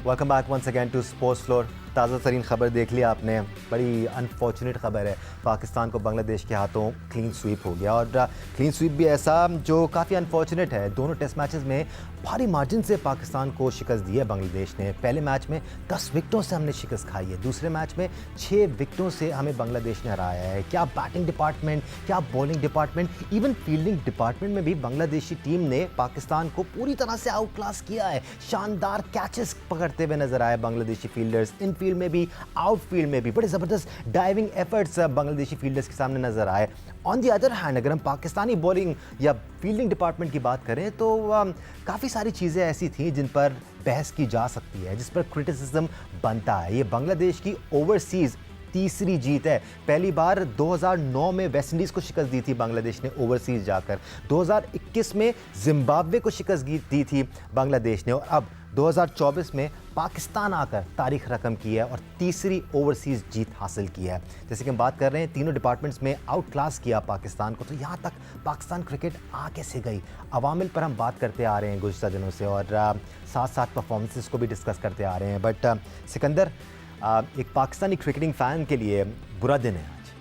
Welcome back once again to sports floor. ताज़ा तरीन खबर देख लिया आपने, बड़ी अनफॉर्चुनेट खबर है। पाकिस्तान को बांग्लादेश के हाथों क्लीन स्वीप हो गया, और क्लीन स्वीप भी ऐसा जो काफ़ी अनफॉर्चुनेट है। दोनों टेस्ट मैचेस में भारी मार्जिन से पाकिस्तान को शिकस्त दी है बांग्लादेश ने। पहले मैच में 10 विकेटों से हमने शिकस्त खाई है, दूसरे मैच में 6 विकेटों से हमें बांग्लादेश ने हराया है। क्या बैटिंग डिपार्टमेंट, क्या bowling department, even fielding department में भी बांग्लादेशी टीम ने पाकिस्तान को पूरी तरह से आउट क्लास किया है। शानदार कैचेस पकड़ते हुए नजर आए बांग्लादेशी फील्डर्स, इन फील्ड में भी आउटफील्ड में भी बड़े ज़बरदस्त डाइविंग एफर्ट्स बांग्लादेशी फील्डर्स के सामने नजर आए। ऑन दी अदर हैंड अगर हम पाकिस्तानी बॉलिंग या फील्डिंग डिपार्टमेंट की बात करें तो काफ़ी सारी चीज़ें ऐसी थी जिन पर बहस की जा सकती है, जिस पर क्रिटिसिज्म बनता है। ये बांग्लादेश की ओवरसीज़ तीसरी जीत है। पहली बार 2009 में वेस्ट इंडीज़ को शिकस्त दी थी बांग्लादेश ने ओवरसीज़ जाकर, 2021 में जिम्बाब्वे को शिकस्त दी थी बांग्लादेश ने, और अब 2024 में पाकिस्तान आकर तारीख रकम की है और तीसरी ओवरसीज़ जीत हासिल की है। जैसे कि हम बात कर रहे हैं, तीनों डिपार्टमेंट्स में आउट क्लास किया पाकिस्तान को। तो यहाँ तक पाकिस्तान क्रिकेट आ कैसे गई, अवामिल पर हम बात करते आ रहे हैं गुज़श्ता दिनों से, और साथ साथ परफॉर्मेंसेस को भी डिस्कस करते आ रहे हैं। बट सिकंदर, एक पाकिस्तानी क्रिकेटिंग फ़ैन के लिए बुरा दिन है आज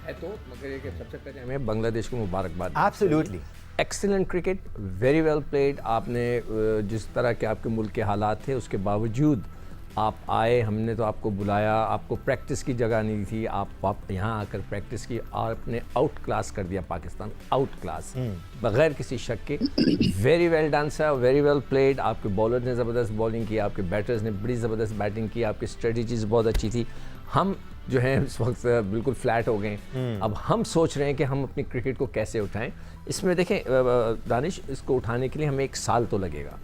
है, तो मगर ये कि सबसे पहले हमें बांग्लादेश को मुबारकबाद। Absolutely excellent cricket, very well played. आपने जिस तरह के आपके मुल्क के हालात थे उसके बावजूद आप आए, हमने तो आपको बुलाया, आपको प्रैक्टिस की जगह नहीं थी, आप यहाँ आकर प्रैक्टिस की और आपने आउट क्लास कर दिया पाकिस्तान, आउट क्लास बगैर किसी शक के। Very well done sir, very well played. आपके बॉलर ने ज़बरदस्त बॉलिंग की, आपके बैटर्स ने बड़ी ज़बरदस्त बैटिंग की, आपकी स्ट्रेटजीज बहुत अच्छी थी। हम जो हैं इस वक्त बिल्कुल फ्लैट हो गए। अब हम सोच रहे हैं कि हम अपनी क्रिकेट को कैसे उठाएं। इसमें देखें दानिश, इसको उठाने के लिए हमें 1 साल तो लगेगा।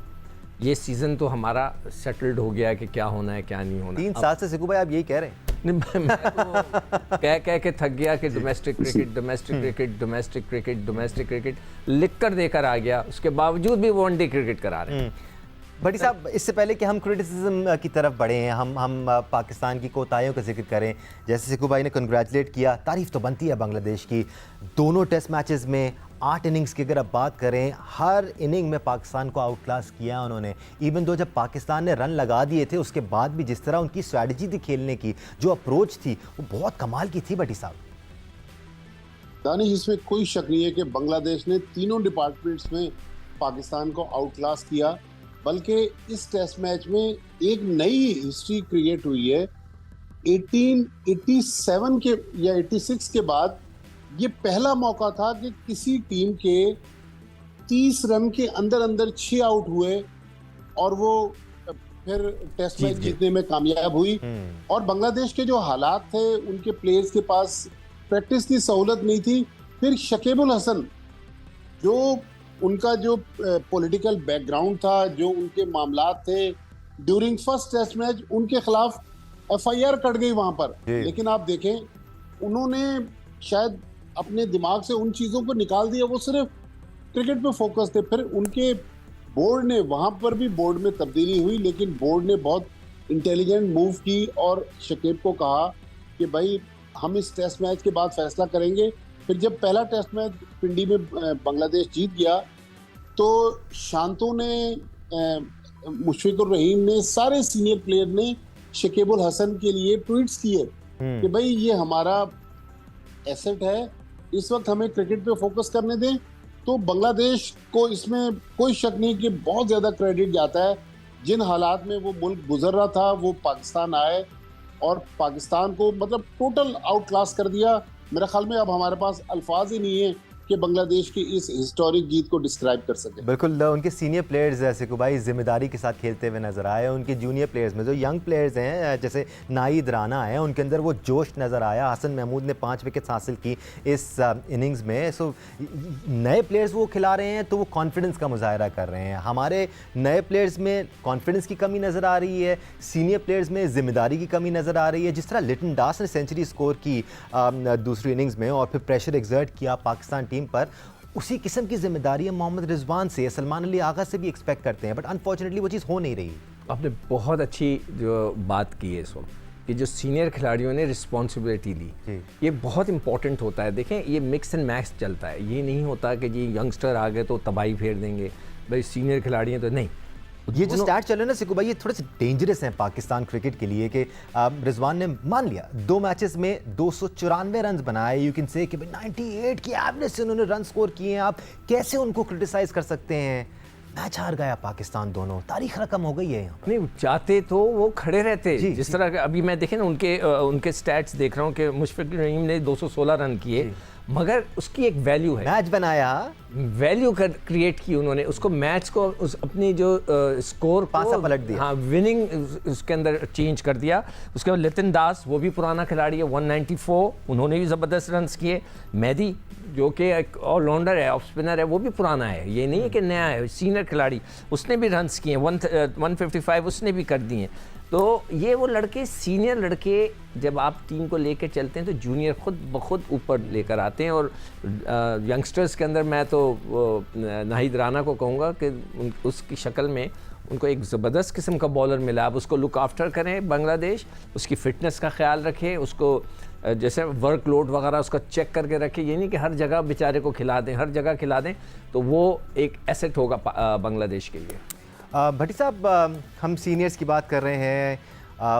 ये सीज़न तो हमारा सेटल्ड हो गया कि क्या होना है क्या नहीं होना। 3 साल से सिकू भाई आप यही कह रहे हैं? मैं तो कह के थक गया कि domestic cricket, domestic cricket, domestic cricket, domestic cricket लिख कर देकर आ गया। उसके बावजूद भी वनडे क्रिकेट करा रहे हैं। बड़ी साहब, इससे पहले कि हम क्रिटिसिज्म की तरफ बढ़े हैं, हम पाकिस्तान की कोताहियों का जिक्र करें। जैसे सिकू भाई ने कंग्रेचुलेट किया, तारीफ तो बनती है बांग्लादेश की। दोनों टेस्ट मैचेस में 8 इनिंग्स की अगर आप बात करें, हर इनिंग में पाकिस्तान को आउट क्लास किया उन्होंने। इवन दो जब पाकिस्तान ने रन लगा दिए थे उसके बाद भी जिस तरह उनकी स्ट्रैटेजी थी खेलने की, जो अप्रोच थी, वो बहुत कमाल की थी। बटी साहब, दानिश, इसमें कोई शक नहीं है कि बांग्लादेश ने तीनों डिपार्टमेंट्स में पाकिस्तान को आउट क्लास किया। बल्कि इस टेस्ट मैच में एक नई हिस्ट्री क्रिएट हुई है। 1887 के या 86 के बाद ये पहला मौका था कि किसी टीम के 30 रन के अंदर अंदर 6 आउट हुए और वो फिर टेस्ट मैच जीतने में कामयाब हुई। और बांग्लादेश के जो हालात थे, उनके प्लेयर्स के पास प्रैक्टिस की सहूलत नहीं थी। फिर शकीबुल हसन, जो उनका जो पॉलिटिकल बैकग्राउंड था, जो उनके मामलात थे, ड्यूरिंग फर्स्ट टेस्ट मैच उनके खिलाफ FIR कट गई वहां पर। लेकिन आप देखें, उन्होंने शायद अपने दिमाग से उन चीज़ों को निकाल दिया, वो सिर्फ क्रिकेट पे फोकस थे। फिर उनके बोर्ड ने, वहां पर भी बोर्ड में तब्दीली हुई, लेकिन बोर्ड ने बहुत इंटेलिजेंट मूव की और शकीब को कहा कि भाई हम इस टेस्ट मैच के बाद फैसला करेंगे। फिर जब पहला टेस्ट मैच पिंडी में बांग्लादेश जीत गया तो शांतो ने, मुशफिकुर रहीम ने, सारे सीनियर प्लेयर ने शकीबुल हसन के लिए ट्वीट्स किए कि भाई ये हमारा एसेट है, इस वक्त हमें क्रिकेट पे फोकस करने दें। तो बांग्लादेश को इसमें कोई शक नहीं कि बहुत ज़्यादा क्रेडिट जाता है। जिन हालात में वो मुल्क गुजर रहा था, वो पाकिस्तान आए और पाकिस्तान को मतलब टोटल आउट क्लास कर दिया। मेरे ख्याल में अब हमारे पास अल्फाज ही नहीं है कि बांग्लादेश की इस हिस्टोरिक जीत को डिस्क्राइब कर सके। बिल्कुल, उनके सीनियर प्लेयर्स जैसे को भाई जिम्मेदारी के साथ खेलते हुए नजर आए। उनके जूनियर प्लेयर्स में जो यंग प्लेयर्स हैं, जैसे नाइद राना है, उनके अंदर वो जोश नज़र आया। हसन महमूद ने 5 विकेट्स हासिल की इस इनिंग्स में। सो नए प्लेयर्स वो खिला रहे हैं तो वो कॉन्फिडेंस का मुजाहरा कर रहे हैं। हमारे नए प्लेयर्स में कॉन्फिडेंस की कमी नज़र आ रही है, सीनियर प्लेयर्स में जिम्मेदारी की कमी नज़र आ रही है। जिस तरह लिटन दास ने सेंचुरी स्कोर की दूसरी इनिंग्स में और फिर प्रेशर एक्सर्ट किया पाकिस्तान टीम पर, उसी किस्म की जिम्मेदारी मोहम्मद रिजवान से, सलमान अली आगा से भी एक्सपेक्ट करते हैं। बट अनफॉर्चुनेटली वो चीज़ हो नहीं रही। आपने बहुत अच्छी जो बात की है इस वक्त कि जो सीनियर खिलाड़ियों ने रिस्पॉन्सिबिलिटी ली, ये बहुत इंपॉर्टेंट होता है। देखें, ये मिक्स एंड मैच चलता है। ये नहीं होता कि जी यंगस्टर आ गए तो तबाही फेर देंगे, भाई सीनियर खिलाड़ी हैं तो नहीं। ये जो स्टैट चल रहे हैं ना सिकू भाई, ये थोड़े से डेंजरस हैं पाकिस्तान क्रिकेट के लिए कि रिजवान ने मान लिया 2 मैचेस में 294 रन बनाए, यू कैन से कि भाई 98 की एवरेज से उन्होंने रन स्कोर किए हैं, आप कैसे उनको क्रिटिसाइज कर सकते हैं? मैच हार गया पाकिस्तान, दोनों तारीख रकम हो गई है यहाँ पर। नहीं चाहते तो वो खड़े रहते, जिस तरह का अभी मैं देखे ना उनके स्टैट्स देख रहा हूँ कि मुशफिक रहीम ने 216 रन किए, मगर उसकी एक वैल्यू है, मैच बनाया, वैल्यू क्रिएट की उन्होंने, उसको मैच को अपनी जो स्कोर पासा पलट दिया, हाँ विनिंग उसके अंदर चेंज कर दिया। उसके बाद लितिन दास, वो भी पुराना खिलाड़ी है, 194, उन्होंने भी ज़बरदस्त रन्स किए। मेहदी जो कि एक ऑलराउंडर है, ऑफ स्पिनर है, वो भी पुराना है, ये नहीं है कि नया है, सीनियर खिलाड़ी, उसने भी रन्स किए, 155 उसने भी कर दिए। तो ये वो लड़के, सीनियर लड़के, जब आप टीम को लेकर चलते हैं तो जूनियर खुद ब खुद ऊपर लेकर आते हैं। और यंगस्टर्स के अंदर मैं तो नाहिद राना को कहूँगा कि उसकी शक्ल में उनको एक ज़बरदस्त किस्म का बॉलर मिला। आप उसको लुक आफ्टर करें बांग्लादेश, उसकी फ़िटनेस का ख्याल रखें, उसको जैसे वर्कलोड वगैरह उसका चेक करके रखें। ये नहीं कि हर जगह बेचारे को खिला दें, हर जगह खिला दें, तो वो एक एसेट होगा बांग्लादेश के लिए। भट्टी साहब, हम सीनियर्स की बात कर रहे हैं,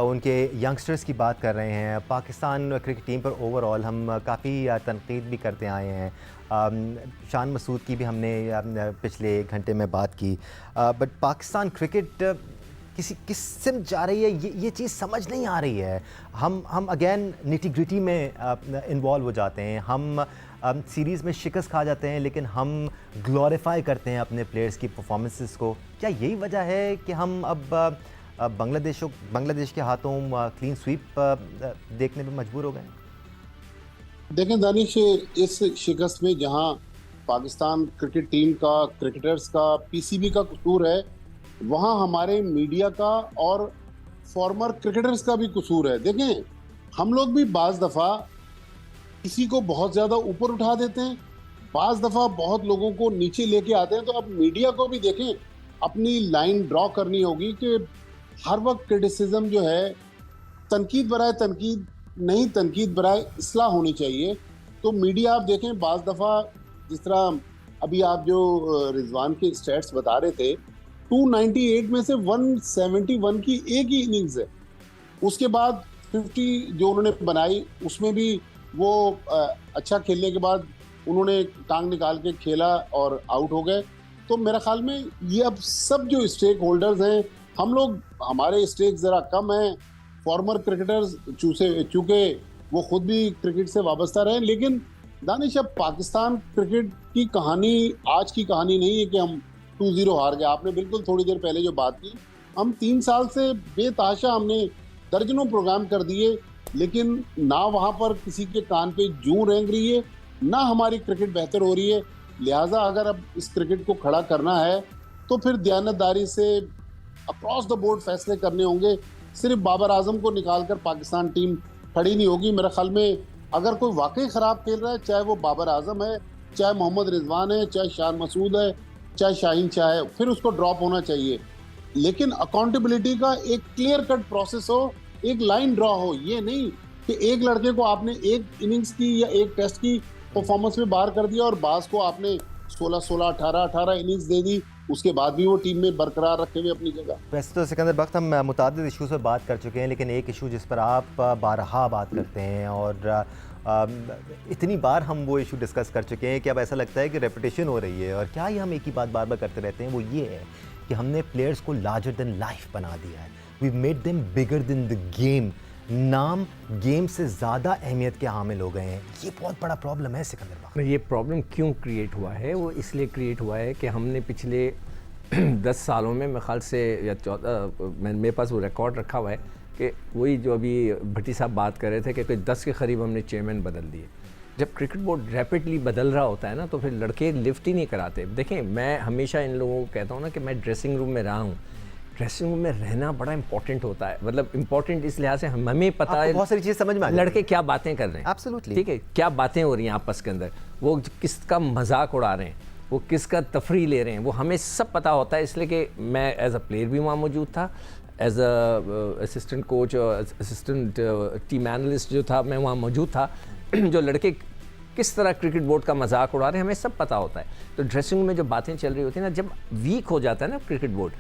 उनके यंगस्टर्स की बात कर रहे हैं, पाकिस्तान क्रिकेट टीम पर ओवरऑल हम काफ़ी तनकीद भी करते आए हैं। शान मसूद की भी हमने पिछले 1 घंटे में बात की, बट पाकिस्तान क्रिकेट किस सिम जा रही है, ये चीज़ समझ नहीं आ रही है। हम अगेन निटी ग्रिटी में इन्वॉल्व हो जाते हैं, हम सीरीज़ में शिकस्त खा जाते हैं, लेकिन हम ग्लोरीफाई करते हैं अपने प्लेयर्स की परफॉर्मेंसेस को। क्या यही वजह है कि हम अब बांग्लादेश के हाथों क्लीन स्वीप देखने में मजबूर हो गए? देखें दानिश, इस शिकस्त में जहां पाकिस्तान क्रिकेट टीम का, क्रिकेटर्स का, पीसीबी का कसूर है, वहां हमारे मीडिया का और फॉर्मर क्रिकेटर्स का भी कसूर है। देखें, हम लोग भी बाज़ दफ़ा किसी को बहुत ज़्यादा ऊपर उठा देते हैं, बाज़ दफ़ा बहुत लोगों को नीचे लेके आते हैं। तो अब मीडिया को भी देखें, अपनी लाइन ड्रॉ करनी होगी कि हर वक्त क्रिटिसिज्म जो है, तनकीद बराए तनकीद नहीं, तनकीद बराए इस्लाह होनी चाहिए। तो मीडिया आप देखें, बाज़ दफ़ा जिस तरह अभी आप जो रिजवान के स्टैट्स बता रहे थे, 298 में से 171 की एक ही इनिंग्स है। उसके बाद 50 जो उन्होंने बनाई, उसमें भी वो अच्छा खेलने के बाद उन्होंने टांग निकाल के खेला और आउट हो गए। तो मेरा ख्याल में ये अब सब जो स्टेक होल्डर्स हैं, हम लोग, हमारे स्टेक ज़रा कम हैं, फॉर्मर क्रिकेटर्स चूँकि वो खुद भी क्रिकेट से वाबस्ता रहे। लेकिन दानिश, अब पाकिस्तान क्रिकेट की कहानी आज की कहानी नहीं है कि हम 2-0 हार गए। आपने बिल्कुल थोड़ी देर पहले जो बात की, हम 3 साल से बेतहाशा हमने दर्जनों प्रोग्राम कर दिए, लेकिन ना वहाँ पर किसी के कान पे जूं रेंग रही है, ना हमारी क्रिकेट बेहतर हो रही है। लिहाजा अगर अब इस क्रिकेट को खड़ा करना है तो फिर दयानतदारी से अक्रॉस द बोर्ड फैसले करने होंगे। सिर्फ बाबर आजम को निकालकर पाकिस्तान टीम खड़ी नहीं होगी। मेरे ख्याल में अगर कोई वाकई ख़राब खेल रहा है, चाहे वो बाबर आजम है, चाहे मोहम्मद रिजवान है, चाहे शान मसूद है, चाहे शाहीन शाह है, फिर उसको ड्रॉप होना चाहिए। लेकिन अकाउंटेबिलिटी का एक क्लियर कट प्रोसेस हो, एक लाइन ड्रॉ हो। ये नहीं कि एक लड़के को आपने एक इनिंग्स की या एक टेस्ट की परफॉर्मेंस में बाहर कर दिया और बास को आपने 16-16, 18-18 इनिंग्स दे दी, उसके बाद भी वो टीम में बरकरार रखे हुए अपनी जगह। वैसे तो सिकंदर बख्त, हम मुतादिद इशूज़ पर बात कर चुके हैं, लेकिन एक इशू जिस पर आप बारहा बात करते हैं और इतनी बार हम वो इशू डिस्कस कर चुके हैं कि अब ऐसा लगता है कि रेपिटेशन हो रही है। और क्या ही हम एक ही बात बार बार करते रहते हैं, वो ये है कि हमने प्लेयर्स को लार्जर देन लाइफ बना दिया है। We made them bigger than the game. नाम गेम से ज़्यादा अहमियत के हामिल हो गए हैं। ये बहुत बड़ा प्रॉब्लम है सिकंदर बख्त। ये प्रॉब्लम क्यों क्रिएट हुआ है? वो इसलिए क्रिएट हुआ है कि हमने पिछले 10 सालों में, मेरे ख्याल से या 14, मेरे पास वो रिकॉर्ड रखा हुआ है कि वही जो अभी भट्टी साहब बात कर रहे थे कि कोई 10 के करीब हमने चेयरमैन बदल दिए। जब क्रिकेट बोर्ड रैपिडली बदल रहा होता है ना, तो फिर लड़के लिफ्ट ही नहीं कराते। देखें, मैं हमेशा इन लोगों को कहता हूँ ना कि मैं ड्रेसिंग रूम में रहा हूँ। ड्रेसिंग रूम में रहना बड़ा इंपॉर्टेंट होता है, मतलब इंपॉर्टेंट इस लिहाज से हमें पता है बहुत सारी चीज़ें समझ में आ लड़के क्या बातें कर रहे हैं। एब्सोल्युटली, ठीक है, क्या बातें हो रही हैं आपस के अंदर, वो किसका मजाक उड़ा रहे हैं, वो किसका तफरी ले रहे हैं, वो हमें सब पता होता है। इसलिए कि मैं एज अ प्लेयर भी वहाँ मौजूद था, एज अ असिस्टेंट कोच और असिस्टेंट टीम एनालिस्ट जो था, मैं वहाँ मौजूद था। जो लड़के किस तरह क्रिकेट बोर्ड का मजाक उड़ा रहे हैं, हमें सब पता होता है। तो ड्रेसिंग रूम में जो बातें चल रही होती हैं ना, जब वीक हो जाता है ना क्रिकेट बोर्ड,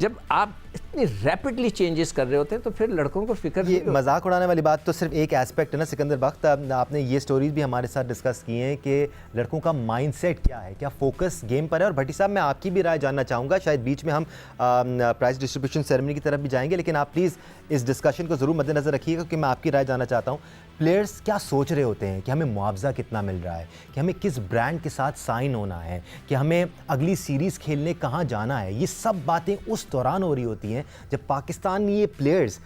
जब आप इतनी रैपिडली चेंजेस कर रहे होते हैं तो फिर लड़कों को फिक्र ये मजाक उड़ाने वाली बात तो सिर्फ एक एस्पेक्ट है ना सिकंदर बख्त, आपने ये स्टोरीज भी हमारे साथ डिस्कस की हैं कि लड़कों का माइंडसेट क्या है, क्या फोकस गेम पर है। और भट्टी साहब मैं आपकी भी राय जानना चाहूँगा, शायद बीच में हम प्राइज डिस्ट्रीब्यूशन सेरेमनी की तरफ भी जाएंगे, लेकिन आप प्लीज़ इस डिस्कशन को ज़रूर मद्देनज़र रखिएगा क्योंकि मैं आपकी राय जानना चाहता हूँ। प्लेयर्स क्या सोच रहे होते हैं कि हमें मुआवजा कितना मिल रहा है, कि हमें किस ब्रांड के साथ साइन होना है, कि हमें अगली सीरीज़ खेलने कहाँ जाना है, ये सब बातें उस दौरान हो रही होती हैं जब पाकिस्तान ये प्लेयर्स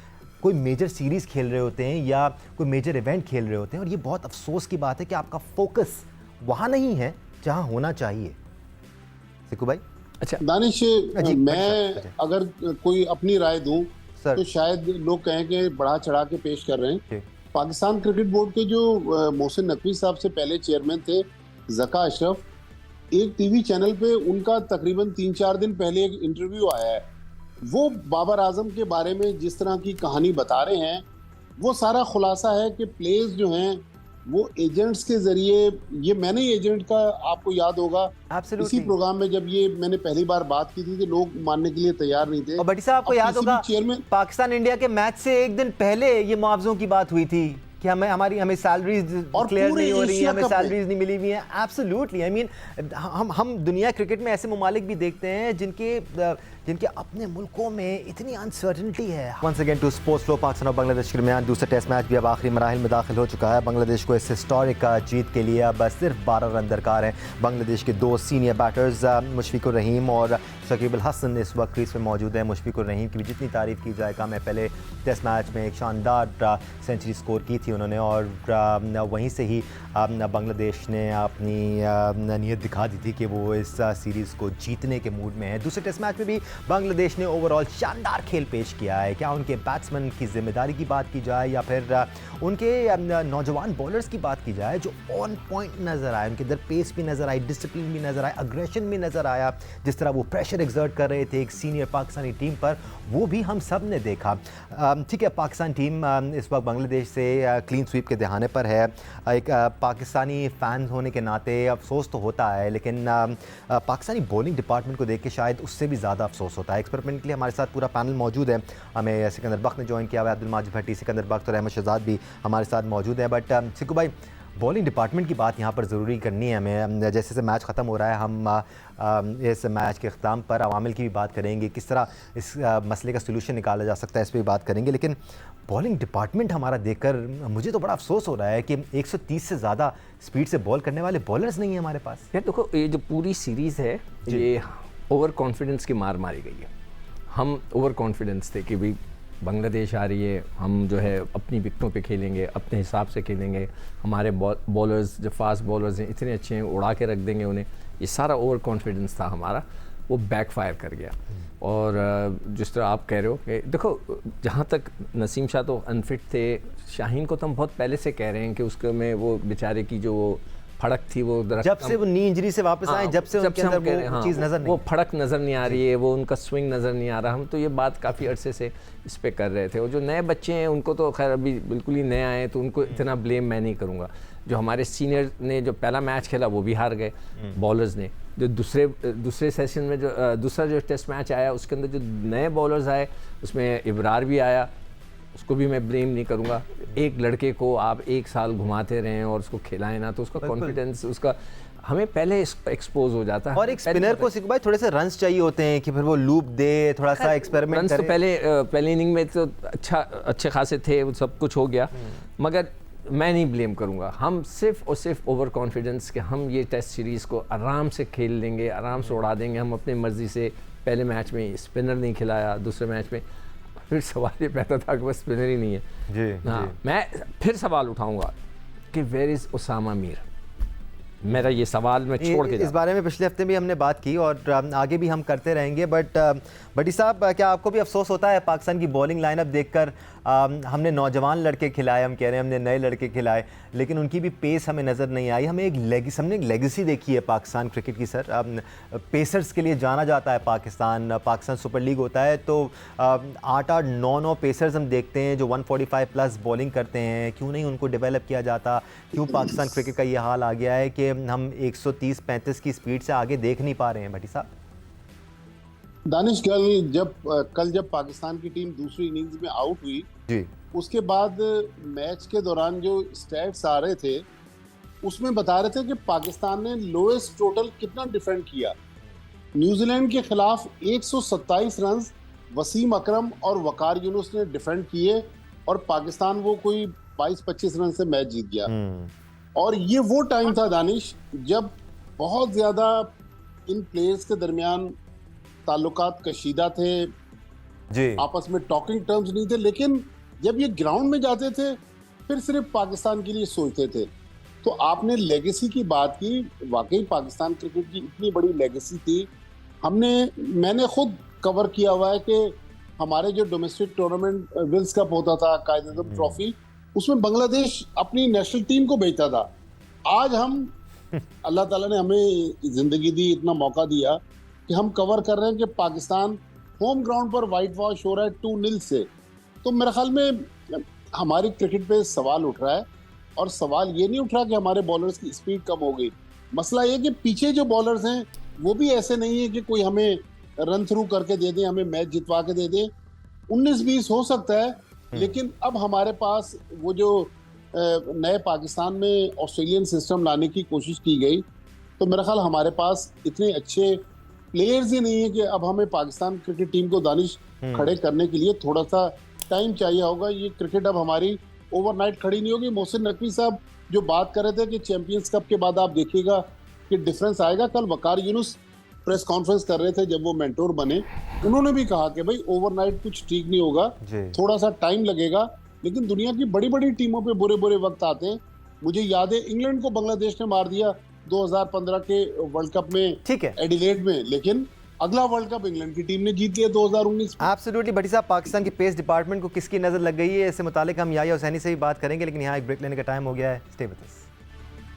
कोई मेजर सीरीज़ खेल रहे होते हैं या कोई मेजर इवेंट खेल रहे होते हैं। और ये बहुत अफसोस की बात है कि आपका फोकस वहाँ नहीं है जहाँ होना चाहिए। सिकू भाई। अच्छा दानिश, जी, मैं अगर कोई अपनी राय दूं सर। तो शायद लोग कहें कि बढ़ा चढ़ा के पेश कर रहे हैं। जी। पाकिस्तान क्रिकेट बोर्ड के जो मोहसिन नकवी साहब से पहले चेयरमैन थे जका अशरफ, एक टीवी चैनल पे उनका तकरीबन 3-4 दिन पहले एक इंटरव्यू आया है। वो बाबर आजम के बारे में जिस तरह की कहानी बता रहे हैं, वो सारा खुलासा है कि प्लेयर्स जो हैं वो एजेंट्स के जरिए, ये मैंने एजेंट का, आपको याद होगा इसी प्रोग्राम में जब ये मैंने पहली बार बात की थी तो लोग मानने के लिए तैयार नहीं थे। और भट्टी साहब आपको याद होगा चेयरमैन पाकिस्तान इंडिया के मैच से एक दिन पहले ये मुआवजों की बात हुई थी कि हमें सैलरीज क्लियर नहीं हो रही है, हमें सैलरीज नहीं मिली हुई हैं। एब्सोल्युटली, आई मीन हम दुनिया क्रिकेट में ऐसे ममालिक भी देखते हैं जिनके अपने मुल्कों में इतनी अनसर्टनिटी है। Once again to sports floor, Pakistan और बांग्लादेश के दरमियान दूसरा टेस्ट मैच भी अब आखिरी मराहिल में दाखिल हो चुका है। बांग्लादेश को इस हिस्टोरिक जीत के लिए अब सिर्फ 12 रन दरकार हैं। बांग्लादेश के 2 सीनियर बैटर्स मुशफिकुर रहीम और शकीब अल हसन इस वक्त क्रीज पे मौजूद हैं। मुशफिकुर रहीम की भी जितनी तारीफ़ की जाए कम है। पहले टेस्ट मैच में एक शानदार सेंचुरी स्कोर की थी उन्होंने और वहीं से ही बांग्लादेश ने अपनी नीयत दिखा दी थी कि वो इस सीरीज़ को जीतने के मूड में है। दूसरे टेस्ट मैच में भी बांग्लादेश ने ओवरऑल शानदार खेल पेश किया है। क्या उनके बैट्समैन की जिम्मेदारी की बात की जाए या फिर उनके नौजवान बॉलर्स की बात की जाए जो ऑन पॉइंट नज़र आए, उनके अंदर पेस भी नज़र आई, डिसिप्लिन भी नज़र आया, अग्रेशन भी नज़र आया, जिस तरह वो प्रेशर एक्सर्ट कर रहे थे एक सीनियर पाकिस्तानी टीम पर, वो भी हम सब ने देखा। ठीक है, पाकिस्तान टीम इस वक्त बांग्लादेश से क्लीन स्वीप के दहाने पर है। एक पाकिस्तानी फ़ैन होने के नाते अफसोस तो होता है, लेकिन पाकिस्तानी बॉलिंग डिपार्टमेंट को देख के शायद उससे भी ज़्यादा अफसोस होता है। एक्सपेरिमेंट के लिए हमारे साथ पूरा पैनल मौजूद है। हमें सिकंदर बख्त ने ज्वाइन किया हुआ है, अब्दुल माजिद भट्टी, सिकंदर बख्त और अहमद शहजाद भी हमारे साथ मौजूद है। बट सिकू भाई, बॉलिंग डिपार्टमेंट की बात यहाँ पर ज़रूरी करनी है हमें। जैसे जैसे मैच ख़त्म हो रहा है, हम इस मैच के अख्ताम पर अवामिल की भी बात करेंगे, किस तरह इस मसले का सलूशन निकाला जा सकता है, इस पर भी बात करेंगे। लेकिन बॉलिंग डिपार्टमेंट हमारा देखकर मुझे तो बड़ा अफसोस हो रहा है कि 130 से ज़्यादा स्पीड से बॉल करने वाले बॉलर्स नहीं हैं हमारे पास। यार देखो, ये जो पूरी सीरीज़ है ये ओवर कॉन्फिडेंस की मार मारी गई है। हम ओवर कॉन्फिडेंस थे कि भाई बांग्लादेश आ रही है, हम जो है अपनी विकटों पे खेलेंगे, अपने हिसाब से खेलेंगे, हमारे बॉलर्स जो फास्ट बॉलर्स हैं इतने अच्छे हैं, उड़ा के रख देंगे उन्हें। ये सारा ओवर कॉन्फिडेंस था हमारा, वो बैकफायर कर गया। और जिस तरह आप कह रहे हो कि देखो, जहाँ तक नसीम शाह तो अनफिट थे, शाहीन को तो हम बहुत पहले से कह रहे हैं कि उसके में वो बेचारे की जो फड़क थी वो जब से वो नी इंजरी से वापस आए, जब से उनके अंदर वो चीज़ नज़र नहीं, वो फड़क नज़र नहीं आ रही है, वो उनका स्विंग नज़र नहीं आ रहा। हम तो ये बात काफ़ी अरसे से इस पे कर रहे थे। और जो नए बच्चे हैं उनको तो खैर अभी बिल्कुल ही नए आए तो उनको इतना ब्लेम मैं नहीं करूँगा। जो हमारे सीनियर ने जो पहला मैच खेला वो भी हार गए बॉलर्स ने। जो दूसरे सेशन में जो दूसरा जो टेस्ट मैच आया उसके अंदर जो नए बॉलर्स आए उसमें इब्रार भी आया, उसको भी मैं ब्लेम नहीं करूँगा। एक लड़के को आप 1 साल घुमाते रहें और उसको खिलाएं ना, तो उसका कॉन्फिडेंस उसका हमें पहले एक्सपोज हो जाता है। और एक स्पिनर को सिकू भाई थोड़े से रन्स चाहिए होते हैं कि फिर वो लूप दे, थोड़ा सा एक्सपेरिमेंट करे। तो पहले इनिंग में तो अच्छे खासे थे, वो सब कुछ हो गया, मगर मैं नहीं ब्लेम करूँगा। हम सिर्फ और सिर्फ ओवर कॉन्फिडेंस कि हम ये टेस्ट सीरीज़ को आराम से खेल लेंगे, आराम से उड़ा देंगे, हम अपनी मर्ज़ी से। पहले मैच में स्पिनर नहीं खिलाया, दूसरे मैच में फिर सवाल ये पैदा था कि बस स्पिनर ही नहीं है जी, हाँ जी। मैं फिर सवाल उठाऊंगा कि वेयर इज़ उसामा मीर। मेरा ये सवाल मैं छोड़ के इस बारे में पिछले हफ्ते भी हमने बात की और आगे भी हम करते रहेंगे। बट भट्टी साहब, क्या आपको भी अफसोस होता है पाकिस्तान की बॉलिंग लाइनअप देखकर? हमने नौजवान लड़के खिलाए, हम कह रहे हैं हमने नए लड़के खिलाए, लेकिन उनकी भी पेस हमें नज़र नहीं आई। हमने एक लेगेसी देखी है पाकिस्तान क्रिकेट की सर। पेसर्स के लिए जाना जाता है पाकिस्तान सुपर लीग होता है तो 8-8, 9-9 पेसर्स हम देखते हैं जो 145 प्लस बॉलिंग करते हैं। क्यों नहीं उनको डेवलप किया जाता? क्यों पाकिस्तान क्रिकेट का ये हाल आ गया है कि हम 130-135 की स्पीड से आगे देख नहीं पा रहे हैं भट्टी साहब? दानिश कल जब पाकिस्तान की टीम दूसरी इनिंग्स में आउट हुई, जी। उसके बाद मैच के दौरान जो स्टैट्स आ रहे थे उसमें बता रहे थे कि पाकिस्तान ने लोएस्ट टोटल कितना डिफेंड किया। न्यूजीलैंड के खिलाफ 127 रन वसीम अकरम और वकार यूनुस ने डिफेंड किए और पाकिस्तान वो कोई 22-25 रन से मैच जीत गया। और ये वो टाइम था दानिश जब बहुत ज्यादा इन प्लेयर्स के दरमियान ताल्लुकात कशीदा थे, जी। आपस में टॉकिंग टर्म्स नहीं थे, लेकिन जब ये ग्राउंड में जाते थे फिर सिर्फ पाकिस्तान के लिए सोचते थे। तो आपने लेगेसी की बात की, वाकई पाकिस्तान क्रिकेट की इतनी बड़ी लेगेसी थी। मैंने खुद कवर किया हुआ है कि हमारे जो डोमेस्टिक टूर्नामेंट विल्स कप होता था, कायद-ए-आज़म ट्रॉफी, उसमें बांग्लादेश अपनी नेशनल टीम को भेजता था। आज हम अल्लाह ताला ने हमें जिंदगी दी, इतना मौका दिया कि हम कवर कर रहे हैं कि पाकिस्तान होम ग्राउंड पर वाइट वॉश हो रहा है 2-0 से। तो मेरे ख्याल में हमारी क्रिकेट पे सवाल उठ रहा है, और सवाल ये नहीं उठ रहा कि हमारे बॉलर्स की स्पीड कम हो गई। मसला ये कि पीछे जो बॉलर्स हैं वो भी ऐसे नहीं है कि कोई हमें रन थ्रू करके दे दे, हमें मैच जितवा के दे दे। 19-20 हो सकता है, लेकिन अब हमारे पास वो जो नए पाकिस्तान में ऑस्ट्रेलियन सिस्टम लाने की कोशिश की गई, तो मेरा ख्याल हमारे पास इतने अच्छे प्लेयर्स ही नहीं है कि अब हमें पाकिस्तान क्रिकेट टीम को दानिश खड़े करने के लिए थोड़ा सा टाइम चाहिए होगा। ये क्रिकेट अब हमारी ओवरनाइट खड़ी नहीं होगी। मोहसिन नकवी साहब जो बात कर रहे थे कि चैंपियंस कप के बाद आप देखिएगा कि डिफरेंस आएगा। कल वकार यूनुस प्रेस कॉन्फ्रेंस कर रहे थे जब वो मेंटोर बने, उन्होंने भी कहा कि भाई ओवरनाइट कुछ ठीक नहीं होगा, थोड़ा सा टाइम लगेगा। लेकिन दुनिया की बड़ी बड़ी टीमों पे बुरे बुरे वक्त आते हैं। मुझे याद है इंग्लैंड को बांग्लादेश ने मार दिया 2015 के वर्ल्ड कप में, ठीक है, एडिलेड में, लेकिन अगला वर्ल्ड कप इंग्लैंड की टीम ने जीत लिया 2019 में। एब्सोल्युटली। भट्टी साहब, पाकिस्तान के पेस डिपार्टमेंट को किसकी नज़र लग गई है, इससे मुतालिक हम याहिया हुसैनी से भी बात करेंगे, लेकिन यहाँ एक ब्रेक लेने का टाइम हो गया है। Stay with us.